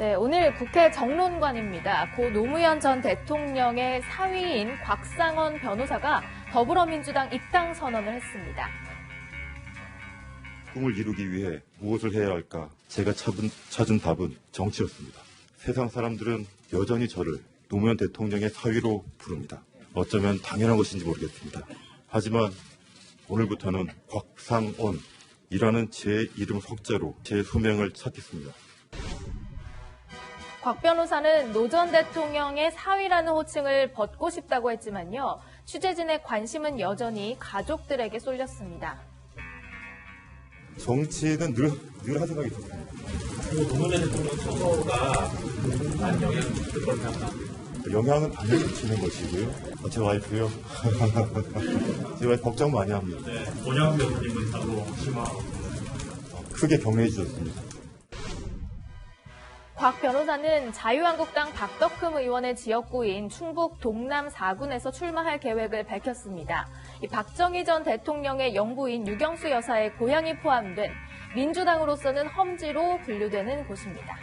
네, 오늘 국회 정론관입니다. 고 노무현 전 대통령의 사위인 곽상원 변호사가 더불어민주당 입당 선언을 했습니다. 꿈을 이루기 위해 무엇을 해야 할까? 제가 찾은 답은 정치였습니다. 세상 사람들은 여전히 저를 노무현 대통령의 사위로 부릅니다. 어쩌면 당연한 것인지 모르겠습니다. 하지만 오늘부터는 곽상원이라는 제 이름 석자로 제 소명을 찾겠습니다. 곽 변호사는 노 전 대통령의 사위라는 호칭을 벗고 싶다고 했지만요. 취재진의 관심은 여전히 가족들에게 쏠렸습니다. 정치는 늘 할 생각이 있었습니다. 노무현 대통령 처소가 많은 영향을 미칠 겁니다. 영향은 당연히 미치는 것이고요. 제 와이프요. 제 와이프 걱정 많이 합니다. 네, 원영 대표님은 따로 심화하고 크게 격려해 주셨습니다. 곽 변호사는 자유한국당 박덕흠 의원의 지역구인 충북 동남 4군에서 출마할 계획을 밝혔습니다. 이 박정희 전 대통령의 영부인 유경수 여사의 고향이 포함된 민주당으로서는 험지로 분류되는 곳입니다.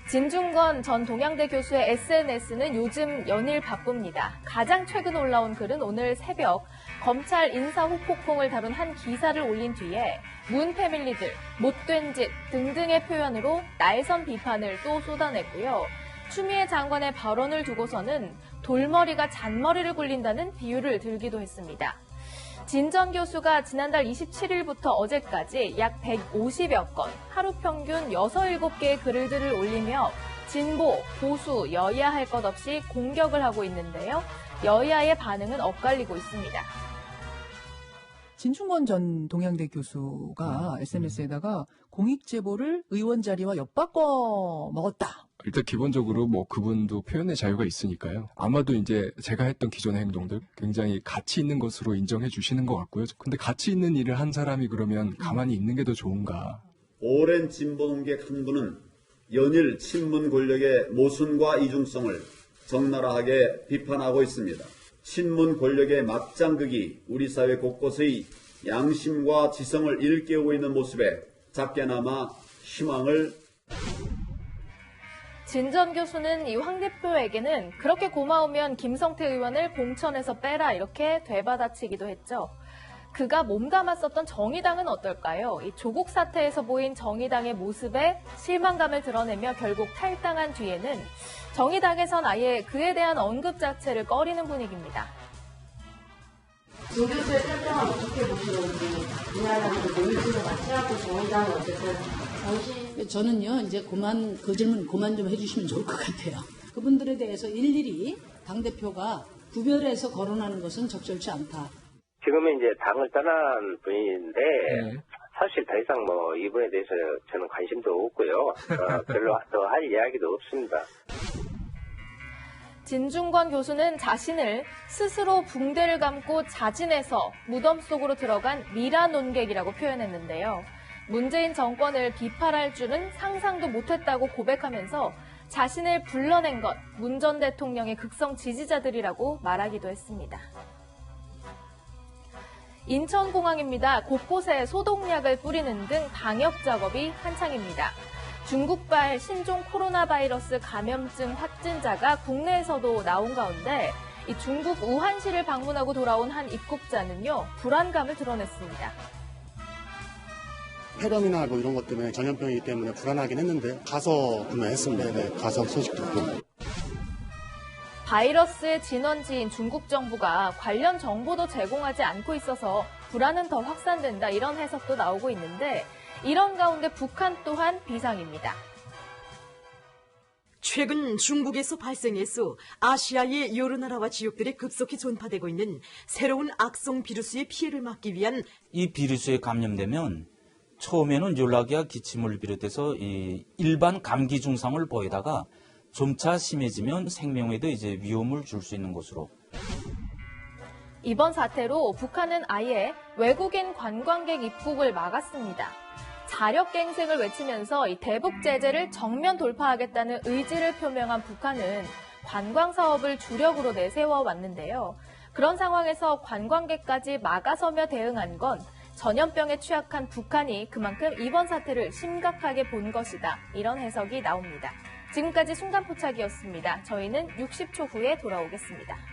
진중권 전 동양대 교수의 SNS는 요즘 연일 바쁩니다. 가장 최근 올라온 글은 오늘 새벽 검찰 인사 후폭풍을 다룬 한 기사를 올린 뒤에 문 패밀리들, 못된 짓 등등의 표현으로 날선 비판을 또 쏟아냈고요. 추미애 장관의 발언을 두고서는 돌머리가 잔머리를 굴린다는 비유를 들기도 했습니다. 진 전 교수가 지난달 27일부터 어제까지 약 150여 건, 하루 평균 6, 7개의 글들을 올리며 진보, 보수, 여야 할 것 없이 공격을 하고 있는데요. 여야의 반응은 엇갈리고 있습니다. 진중권 전 동양대 교수가 SNS에다가 공익 제보를 의원 자리와 엿바꿔 먹었다. 일단 기본적으로 뭐 그분도 표현의 자유가 있으니까요. 아마도 이제 제가 했던 기존의 행동들 굉장히 가치 있는 것으로 인정해 주시는 것 같고요. 근데 가치 있는 일을 한 사람이 그러면 가만히 있는 게 더 좋은가? 오랜 진보 농객 한 분은 연일 친문 권력의 모순과 이중성을 적나라하게 비판하고 있습니다. 친문 권력의 맞장극이 우리 사회 곳곳의 양심과 지성을 일깨우고 있는 모습에 작게나마 희망을. 진 전 교수는 이 황 대표에게는 그렇게 고마우면 김성태 의원을 공천에서 빼라 이렇게 되받아치기도 했죠. 그가 몸담았었던 정의당은 어떨까요? 이 조국 사태에서 보인 정의당의 모습에 실망감을 드러내며 결국 탈당한 뒤에는 정의당에선 아예 그에 대한 언급 자체를 꺼리는 분위기입니다. 조 교수의 탈당을 어떻게 보시는지, 이날하고 모의고사 마치라고 정의당은 어쨌든 저는요, 이제 그 질문 그만 좀 해주시면 좋을 것 같아요. 그분들에 대해서 일일이 당대표가 구별해서 거론하는 것은 적절치 않다. 지금은 이제 당을 떠난 분인데, 사실 더 이상 뭐 이분에 대해서 저는 관심도 없고요. 별로 더 할 이야기도 없습니다. 진중권 교수는 자신을 스스로 붕대를 감고 자진해서 무덤 속으로 들어간 미라 논객이라고 표현했는데요. 문재인 정권을 비판할 줄은 상상도 못했다고 고백하면서 자신을 불러낸 것 문 전 대통령의 극성 지지자들이라고 말하기도 했습니다. 인천공항입니다. 곳곳에 소독약을 뿌리는 등 방역 작업이 한창입니다. 중국발 신종 코로나 바이러스 감염증 확진자가 국내에서도 나온 가운데 이 중국 우한시를 방문하고 돌아온 한 입국자는요, 불안감을 드러냈습니다. 폐렴이나 뭐 이런 것 때문에 전염병이기 때문에 불안하긴 했는데 가서 구매했습니다. 네, 가서 소식 듣고. 바이러스의 진원지인 중국 정부가 관련 정보도 제공하지 않고 있어서 불안은 더 확산된다 이런 해석도 나오고 있는데 이런 가운데 북한 또한 비상입니다. 최근 중국에서 발생해서 아시아의 여러 나라와 지역들에 급속히 전파되고 있는 새로운 악성 비루스의 피해를 막기 위한 이 비루스에 감염되면 처음에는 열나기와 기침을 비롯해서 일반 감기 증상을 보이다가 점차 심해지면 생명에도 이제 위험을 줄 수 있는 것으로. 이번 사태로 북한은 아예 외국인 관광객 입국을 막았습니다. 자력갱생을 외치면서 이 대북 제재를 정면 돌파하겠다는 의지를 표명한 북한은 관광 사업을 주력으로 내세워 왔는데요. 그런 상황에서 관광객까지 막아서며 대응한 건 전염병에 취약한 북한이 그만큼 이번 사태를 심각하게 본 것이다. 이런 해석이 나옵니다. 지금까지 순간포착이었습니다. 저희는 60초 후에 돌아오겠습니다.